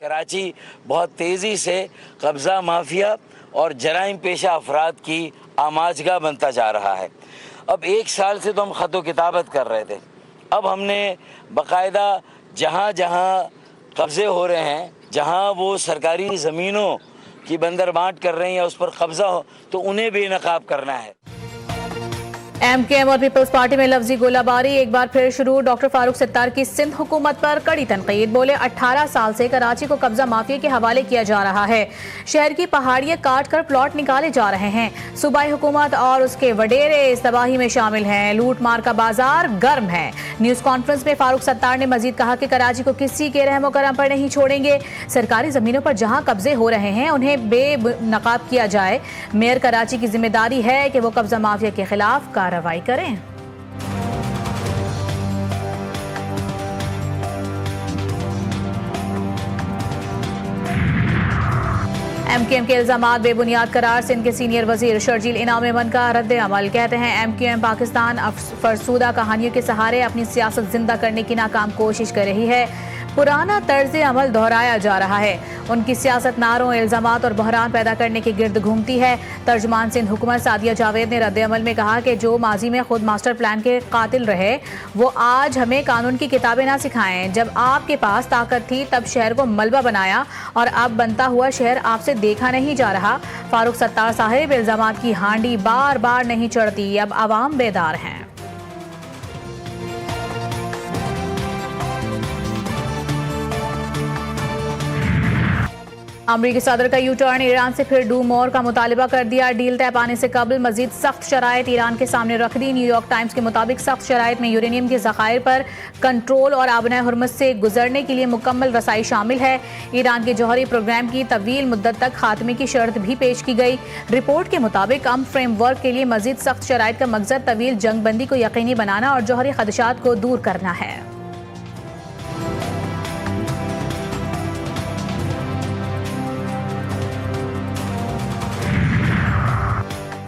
कराची बहुत तेज़ी से कब्ज़ा माफिया और जराइम पेशा अफराद की आमाजगाह बनता जा रहा है। अब 1 साल से तो हम ख़त व किताबत कर रहे थे, अब हमने बाकायदा जहाँ जहाँ कब्ज़े हो रहे हैं, जहाँ वो सरकारी ज़मीनों की बंदरबांट कर रहे हैं या उस पर कब्ज़ा हो, तो उन्हें बेनकाब करना है। एमकेएम और पीपल्स पार्टी में लफ्जी गोलाबारी एक बार फिर शुरू। डॉक्टर फारूक सत्तार की सिंध हुकूमत पर कड़ी तनकीद। बोले 18 साल से कराची को कब्जा माफिया के हवाले किया जा रहा है। शहर की पहाड़ियां काट कर प्लॉट निकाले जा रहे हैं। सूबाई हुकूमत और उसके वडेरे इस तबाही में शामिल हैं। लूट मार का बाजार गर्म है। न्यूज कॉन्फ्रेंस में फारूक सत्तार ने मजीद कहा कि कराची को किसी के रहमो करम पर नहीं छोड़ेंगे। सरकारी जमीनों पर जहां कब्जे हो रहे हैं उन्हें बेनकाब किया जाए। मेयर कराची की जिम्मेदारी है कि वो कब्जा माफिया के खिलाफ कार्रवाई करें। एमक्यूएम के इल्जामात बेबुनियाद करार। सिंध के सीनियर वजीर शर्जील इनाम अमन का रद्द अमल। कहते हैं एमक्यूएम पाकिस्तान फरसूदा कहानियों के सहारे अपनी सियासत जिंदा करने की नाकाम कोशिश कर रही है। पुराना तर्ज अमल दोहराया जा रहा है। उनकी सियासत नारों, इल्जामात और बहरान पैदा करने के गिर्द घूमती है। तर्जमान सिंध हुकूमत सादिया जावेद ने रद्द अमल में कहा कि जो माजी में खुद मास्टर प्लान के कातिल रहे वो आज हमें कानून की किताबें ना सिखाएं। जब आपके पास ताकत थी तब शहर को मलबा बनाया और अब बनता हुआ शहर आपसे देखा नहीं जा रहा। फारूक सत्तार साहिब इल्जामात की हांडी बार बार नहीं चढ़ती, अब आवाम बेदार हैं। अमरीकी सदर का यू टर्न। ईरान से फिर डू मोर का मुतालबा कर दिया। डील तय पाने से कबल मजीद सख्त शराइत ईरान के सामने रख दी। न्यूयॉर्क टाइम्स के मुताबिक सख्त शराइत में यूरेनियम के ज़खायर पर कंट्रोल और आबनाए हुर्मुज़ से गुजरने के लिए मुकम्मल रसाई शामिल है। ईरान के जौहरी प्रोग्राम की तवील मुद्दत तक खात्मे की शर्त भी पेश की गई। रिपोर्ट के मुताबिक फ्रेमवर्क के लिए मजीद सख्त शराइत का मकसद तवील जंगबंदी को यकीनी बनाना और जौहरी खदशात को दूर करना है।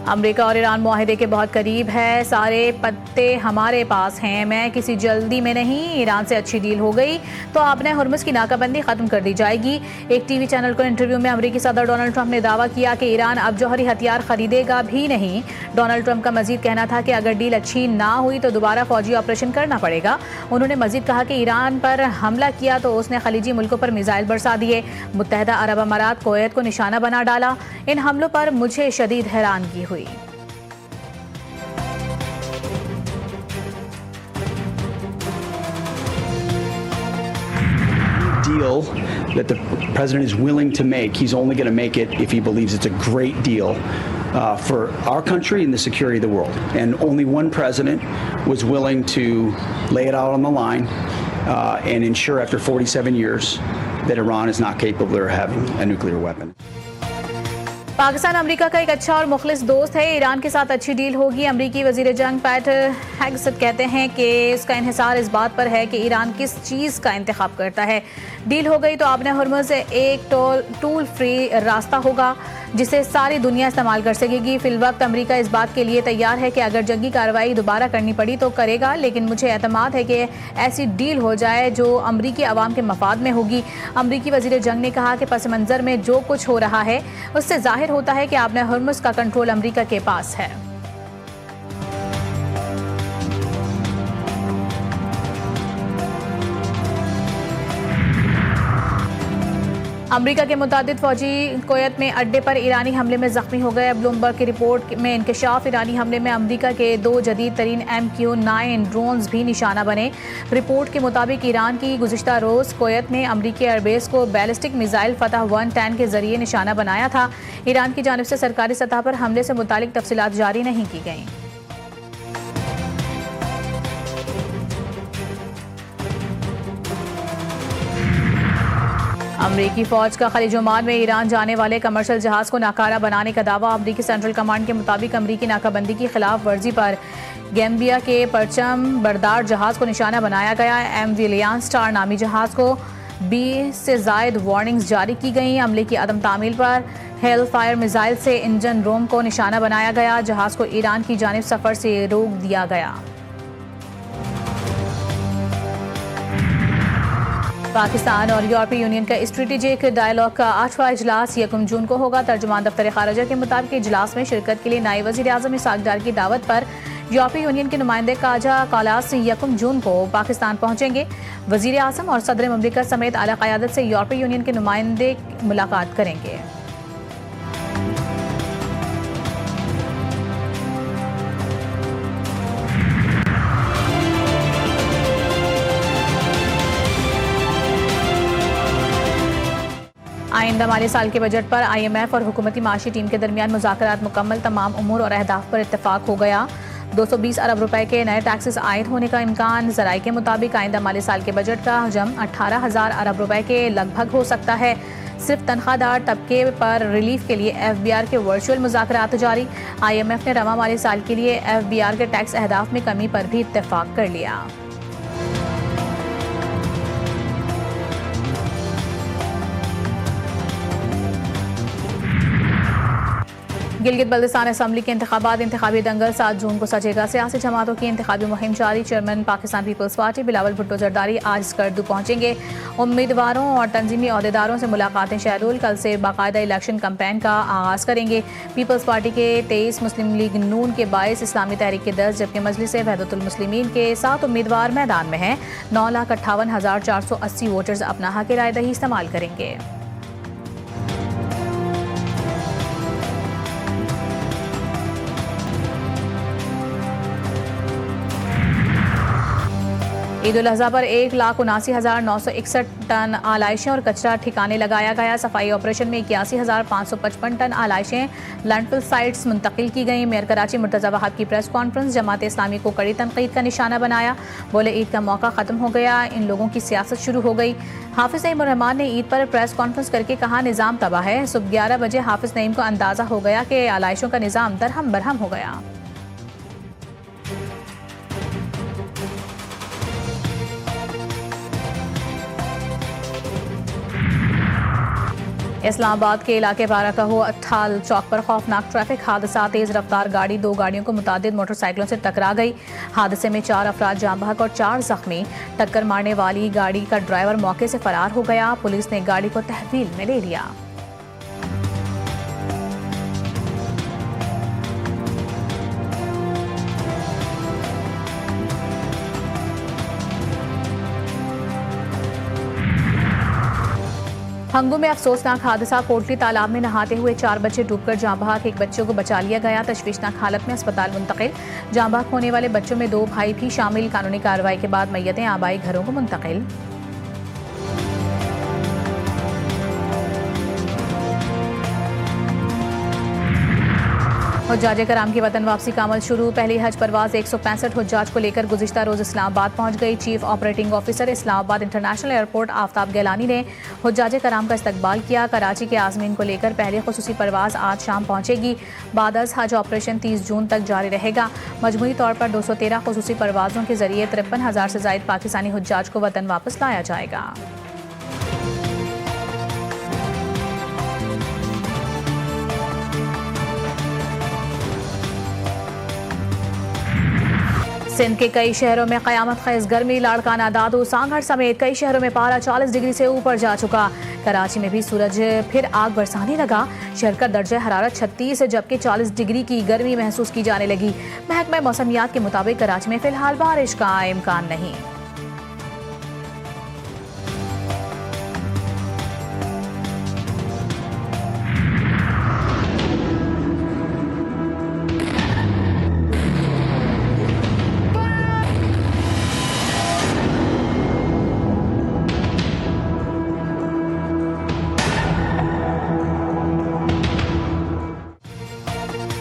अमेरिका और ईरान मुआहदे के बहुत करीब है। सारे पत्ते हमारे पास हैं। मैं किसी जल्दी में नहीं। ईरान से अच्छी डील हो गई तो आपने हुर्मुज़ की नाकाबंदी खत्म कर दी जाएगी। एक टीवी चैनल को इंटरव्यू में अमेरिकी सदर डोनाल्ड ट्रंप ने दावा किया कि ईरान अब जौहरी हथियार खरीदेगा भी नहीं। डोनाल्ड ट्रंप का मजीद कहना था कि अगर डील अच्छी ना हुई तो दोबारा फौजी ऑपरेशन करना पड़ेगा। उन्होंने मजीद कहा कि ईरान पर हमला किया तो उसने खलीजी मुल्कों पर मिसाइल बरसा दिए। मुत्तहदा अरब अमारात कुवैत को निशाना बना डाला। इन हमलों पर मुझे शदीद हैरानगी हुई। Deal that the president is willing to make, he's only going to make it if he believes it's a great deal for our country and the security of the world. And only one president was willing to lay it out on the line and ensure after 47 years that Iran is not capable of having a nuclear weapon. Pakistan America का एक अच्छा और मुखलिस दोस्त है। Iran के साथ अच्छी deal होगी। अमेरिकी वजीर जंग पैट हेग्सेट कहते हैं कि इसका इन्हिसार इस बात पर है कि ईरान किस चीज़ का इंतखाब करता है। डील हो गई तो आपने हुर्मुज़ एक टूल फ्री रास्ता होगा जिसे सारी दुनिया इस्तेमाल कर सकेगी। फिलवक्त अमेरिका इस बात के लिए तैयार है कि अगर जंगी कार्रवाई दोबारा करनी पड़ी तो करेगा, लेकिन मुझे एतमाद है कि ऐसी डील हो जाए जो अमेरिकी अवाम के मफाद में होगी। अमेरिकी वजीर जंग ने कहा कि पस मंज़र में जो कुछ हो रहा है उससे जाहिर होता है कि आपने हुर्मुज़ का कंट्रोल अमेरिका के पास है। अमेरिका के मुतादिद फौजी कुवैत में अड्डे पर ईरानी हमले में जख्मी हो गए। ब्लूमबर्ग की रिपोर्ट में इंकशाफ। ईरानी हमले में अमेरिका के 2 जदीद तरीन MQ-9 ड्रोन्स भी निशाना बने। रिपोर्ट के मुताबिक ईरान की गुज़िश्ता रोज़ कुवैत में अमेरिकी एयरबेस को बैलिस्टिक मिसाइल फतह 110 के जरिए निशाना बनाया था। ईरान की जानिब से सरकारी सतह पर हमले से मुतालिक तफसीलात जारी नहीं की गईं। अमरीकी फौज का खलीज ओमान में ईरान जाने वाले कमर्शियल जहाज को नाकारा बनाने का दावा। अमरीकी सेंट्रल कमांड के मुताबिक अमरीकी नाकाबंदी की खिलाफ वर्जी पर गैम्बिया के परचम बरदार जहाज को निशाना बनाया गया। MV लियान स्टार नामी जहाज को 20 से जायद वार्निंग्स जारी की गई। अमले की अदम तामील पर हेल फायर मिसाइल से इंजन रूम को निशाना बनाया गया। जहाज को ईरान की जानिब सफर से रोक दिया गया। पाकिस्तान और यूरोपीय यूनियन का स्ट्रेटेजिक डायलॉग का 8वां इजलास 1 जून को होगा। तर्जुमान दफ्तर खारजा के मुताबिक इजलास में शिरकत के लिए नायब वज़ीर आज़म इसाक डार की दावत पर यूरोपीय यूनियन के नुमाइंदे काजा कालास 1 जून को पाकिस्तान पहुंचेंगे। वज़ीर आज़म और सदर ममलिकत समेत आला क़यादत से यूरोपीय यूनियन के नुमाइंदे मुलाकात करेंगे। आइंदा माली साल के बजट पर IMF और हुकूमती माशी टीम के दरमियान मुज़ाकरात मुकम्मल, तमाम उमूर और अहदाफ पर इत्तफाक हो गया। 220 अरब रुपए के नए टैक्सेस आयद होने का इम्कान। ज़राए के मुताबिक आइंदा माली साल के बजट का हजम 18,000 अरब रुपए के लगभग हो सकता है। सिर्फ तनख्वाहदार तबके पर रिलीफ के लिए FBR के वर्चुअल मुज़ाकरात जारी। IMF ने रवा माली साल के लिए FBR के टैक्स अहदाफ में कमी पर भी इत्तफाक कर लिया। गिलगित बल्तिस्तान असम्बली के इंतखाबात, इंतखाबी दंगल 7 जून को सजेगा। सियासी जमातों की इंतखाबी मुहिम जारी। चेयरमैन पाकिस्तान पीपल्स पार्टी बिलावल भुट्टो जरदारी आज स्कर्दू पहुंचेंगे। उम्मीदवारों और तंजीमी अहदेदारों से मुलाकातें शेड्यूल। कल से बाकायदा इलेक्शन कैंपेन का आगाज़ करेंगे। पीपल्स पार्टी के 23, मुस्लिम लीग नून के 22, इस्लामी तहरीक के 10, जबकि मजलिस वहदतुल मुस्लिमीन के 7 उम्मीदवार मैदान में हैं। 9,58,480 वोटर्स अपना हक राय दही इस्तेमाल करेंगे। ईद उल अज़हा पर 1,79,961 टन आलाइशें और कचरा ठिकाने लगाया गया। सफाई ऑपरेशन में 81,555 टन आलाइशें लैंडफिल साइट्स मुंतकिल की गई। मेयर कराची मुर्तज़ा वहाब की प्रेस कॉन्फ्रेंस। जमात इस्लामी को कड़ी तनकीद का निशाना बनाया। बोले ईद का मौका ख़त्म हो गया, इन लोगों की सियासत शुरू हो गई। हाफिज़ नईम रहमान ने ईद पर प्रेस कॉन्फ्रेंस करके कहा, निज़ाम तबाह है। सुबह 11 बजे हाफिज़ नईम को अंदाज़ा हो गया कि आलाइशों का निज़ाम दरहम बरहम हो गया। इस्लामाबाद के इलाके बाराकहो अट्ठाल चौक पर खौफनाक ट्रैफिक हादसा। तेज रफ्तार गाड़ी 2 गाड़ियों को मुतादिद मोटरसाइकिलों से टकरा गई। हादसे में 4 अफराद जाँ बहक और 4 जख्मी। टक्कर मारने वाली गाड़ी का ड्राइवर मौके से फरार हो गया। पुलिस ने गाड़ी को तहवील में ले लिया। हंगू में अफसोसनाक हादसा। कोटली तालाब में नहाते हुए 4 बच्चे डूबकर जाँ बहक। 1 बच्चे को बचा लिया गया, तशवीशनाक हालत में अस्पताल मुंतकिल। जाँ बहक होने वाले बच्चों में 2 भाई भी शामिल। कानूनी कार्रवाई के बाद मैयतें आबाई घरों को मुंतकिल। हुज्जाज कराम की वतन वापसी का अमल शुरू। पहली हज परवाज 165 हुज्जाज को लेकर गुज़िश्ता रोज़ इस्लामाबाद पहुंच गई। Chief operating officer Islamabad international airport Aftab Gilani ने हुज्जाज कराम का इस्तकबाल किया। कराची के आज़मीन को लेकर पहली खुसूसी परवाज आज शाम पहुंचेगी। बाद अज़ हज ऑपरेशन 30 जून तक जारी रहेगा। मजमूई तौर पर 213 खुसूसी परवाज़ों के जरिए 53,000 से ज़ायद पाकिस्तानी हुज्जाज को वतन वापस लाया जाएगा। सिंध के कई शहरों में क़यामत ख़ेज़ गर्मी। लाड़काना, दादू, सांगड़ समेत कई शहरों में पारा 40 डिग्री से ऊपर जा चुका। कराची में भी सूरज फिर आग बरसाने लगा। शहर का दर्जा हरारत 36 जबकि 40 डिग्री की गर्मी महसूस की जाने लगी। महकमा मौसमियात के मुताबिक कराची में फिलहाल बारिश का इम्कान नहीं।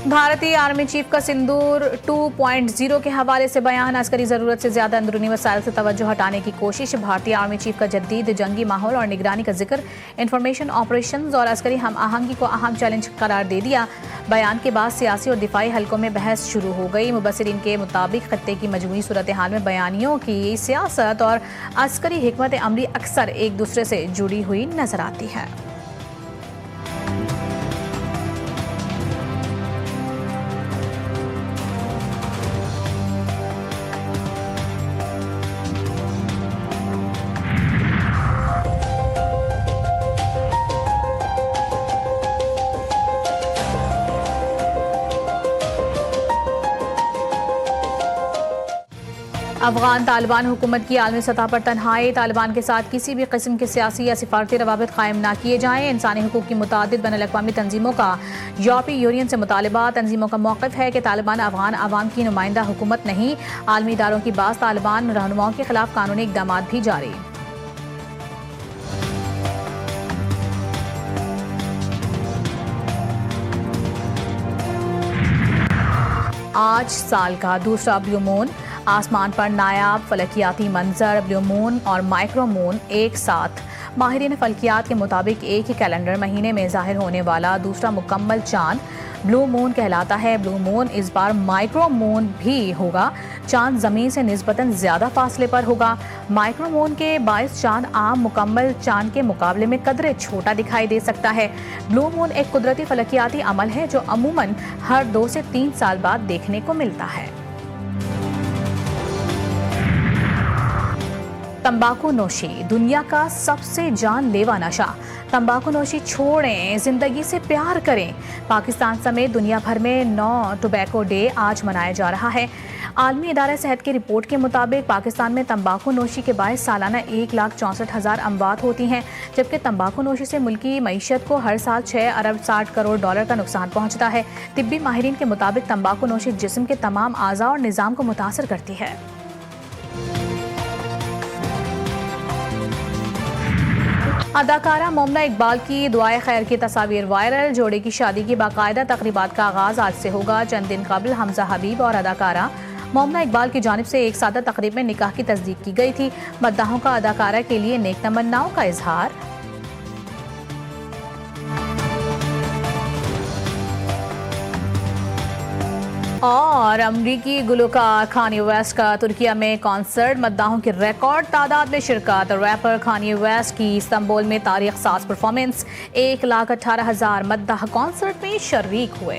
भारतीय आर्मी चीफ का सिंदूर 2.0 के हवाले से बयान। अस्करी ज़रूरत से ज़्यादा अंदरूनी वसाइल से तवज्जो हटाने की कोशिश। भारतीय आर्मी चीफ का जदीद जंगी माहौल और निगरानी का जिक्र। इंफॉर्मेशन ऑपरेशंस और अस्करी हम आहंगी को अहम चैलेंज करार दे दिया। बयान के बाद सियासी और दिफाई हलकों में बहस शुरू हो गई। मुबसरीन के मुताबिक खत्ते की मजमूई सूरत हाल में बयानियों की सियासत और अस्करी हिकमत अमली अक्सर एक दूसरे से जुड़ी हुई नजर आती है। अफगान तालिबान हुकूमत की आलमी सतह पर तन्हाई। तालिबान के साथ किसी भी किस्म के सियासी या सिफारती रवाबित कायम न किए जाएँ। इंसानी हुकूक की मुतादिद बैनुल-अक़वामी तंजीमों का यूरोपीय यूनियन से मुतालबा। तंजीमों का मौक़िफ़ है कि तालिबान अफगान अवाम की नुमाइंदा हुकूमत नहीं। आलमी इदारों की बात, तालिबान रहनुमाओं के खिलाफ कानूनी इक़दाम भी जारी। आज साल का दूसरा ब्लू मून। आसमान पर नायाब फलकियाती मंजर, ब्लू मून और माइक्रो मून एक साथ। माहिरीन फल्कियात के मुताबिक एक ही कैलेंडर महीने में ज़ाहिर होने वाला दूसरा मुकम्मल चांद ब्लू मून कहलाता है। ब्लू मून इस बार माइक्रो मून भी होगा। चांद ज़मीन से निस्बतन ज़्यादा फासले पर होगा। माइक्रो मून के बायस चांद आम मुकम्मल चांद के मुकाबले में कदरे छोटा दिखाई दे सकता है। ब्लू मून एक कुदरती फलकियाती अमल है जो अमूमन हर 2 से 3 साल बाद देखने को मिलता है। तंबाकू नोशी दुनिया का सबसे जानलेवा नशा। तंबाकू नोशी छोड़ें, जिंदगी से प्यार करें। पाकिस्तान समेत दुनिया भर में 9 टोबैको डे आज मनाया जा रहा है। आलमी इदारा सेहत की रिपोर्ट के मुताबिक पाकिस्तान में तंबाकू नोशी के बायस सालाना 1,64,000 अमवात होती हैं, जबकि तंबाकू नोशी से मुल्की मईशत को हर साल 6 अरब 60 करोड़ डॉलर का नुकसान पहुँचता है। तिब्बी माहिरीन के मुताबिक तंबाकू नोशी जिस्म के तमाम आज़ा और निज़ाम को मुतासर करती है। अदाकारा मोमना इकबाल की दुआए खैर की तस्वीर वायरल। जोड़े की शादी की बाकायदा तकरीबात का आगाज आज से होगा। चंद दिन कबल हमजा हबीब और अदाकारा मोमना इकबाल की जानिब से एक सादा तकरीब में निकाह की तस्दीक की गई थी। मद्दाहों का अदाकारा के लिए नेक तमन्नाओं का इजहार। और अमरीकी गुलकार खानी वेस्ट का तुर्किया में कॉन्सर्ट, मद्दाहों की रिकॉर्ड तादाद में शिरकत। रैपर खानी वेस्ट की इस्तांबुल में तारीख साज परफॉर्मेंस। 1,18,000 मद्दाह कॉन्सर्ट में शरीक हुए।